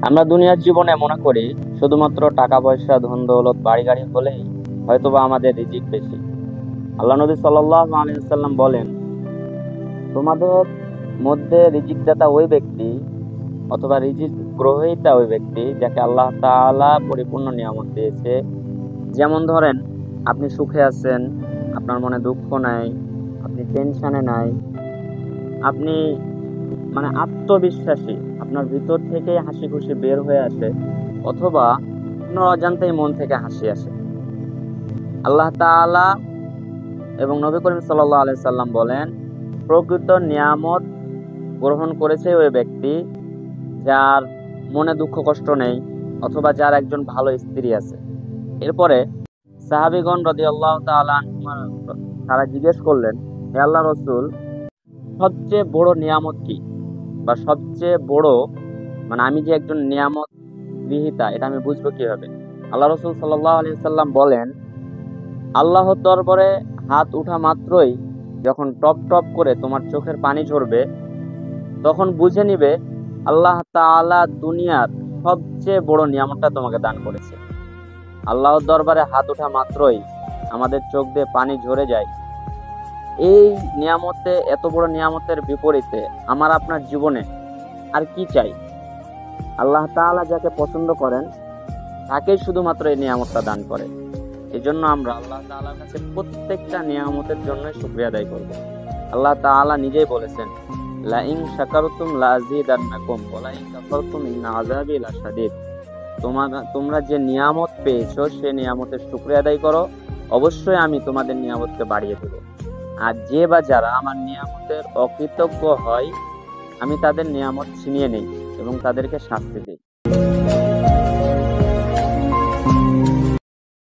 আমরা দুনিয়ার জীবনে মনে করি শুধুমাত্র টাকা পয়সা, ধন দৌলত, বাড়ি গাড়ি হলেই হয়তোবা আমাদের রিজিক বেশি। আল্লাহ নবী সাল্লাল্লাহু আলাইহি ওয়াসাল্লাম বলেন, তোমাদের মধ্যে রিজিক দাতা ওই ব্যক্তি অথবা রিজিক গ্রহীতা ওই ব্যক্তি যাকে আল্লাহ তাআলা পরিপূর্ণ নিয়ামত দিয়েছে। যেমন ধরেন, আপনি সুখে আছেন, আপনার মনে দুঃখ নাই, আপনি টেনশনে নাই, আপনি আত্মবিশ্বাসী, আপনার ভিতর থেকে হাসি খুশি বের হয়ে আসে, অথবা আপনার অজান্তেই মন থেকে হাসি আসে। আল্লাহ তাআলা এবং নবী করিম সাল্লাল্লাহু আলাইহি সাল্লাম বলেন, প্রকৃত নিয়ামত গ্রহণ করেছে ওই ব্যক্তি যার মনে দুঃখ কষ্ট নেই, অথবা যার একজন ভালো স্ত্রী আছে। এরপরে সাহাবীগণ রাদিয়াল্লাহু তাআলা আনহুম তারা জিজ্ঞেস করলেন, হে আল্লাহর রাসূল, সবচেয়ে বড় নিয়ামত কি, বা সবচেয়ে বড় আমি যে একজন নিয়ামত বিহিতা, এটা আমি বুঝবো কিভাবে? আল্লাহ রাসূল সাল্লাল্লাহু আলাইহি সাল্লাম বলেন, আল্লাহর দরবারে হাত উঠা মাত্রই যখন টপ টপ করে তোমার চোখের পানি ঝরবে, তখন বুঝে নিবে আল্লাহ তাআলা দুনিয়ার সবচেয়ে বড় নিয়ামতটা তোমাকে দান করেছে। আল্লাহর দরবারে হাত ওঠা মাত্রই আমাদের চোখ দিয়ে পানি ঝরে যায়। এই নিয়ামতে, এত বড় নিয়ামতের বিপরীতে আমার আপনার জীবনে আর কি চাই? আল্লাহ তাআলা যাকে পছন্দ করেন তাকেই শুধুমাত্র এই নিয়ামতটা দান করে। এই জন্য আমরা আল্লাহ তাআলার কাছে প্রত্যেকটা নিয়ামতের জন্য শুকরিয়া আদায় করব। আল্লাহ তাআলা নিজেই বলেছেন, লা ইন শাকারতুম লা আযীদান্নাকুম ওয়া লা ইন কাফারতুম ইন্না আযাবি লাশাদীদ। তোমরা যে নিয়ামত পেয়েছো সে নিয়ামতের শুকরিয়া আদায় করো, অবশ্যই আমি তোমাদের নিয়ামতকে বাড়িয়ে দেব। আর যে বা যারা আমার নিয়ামতের অকৃতজ্ঞ হয়, আমি তাদের নিয়ামত ছিনিয়ে নেই এবং তাদেরকে শাস্তি দিই।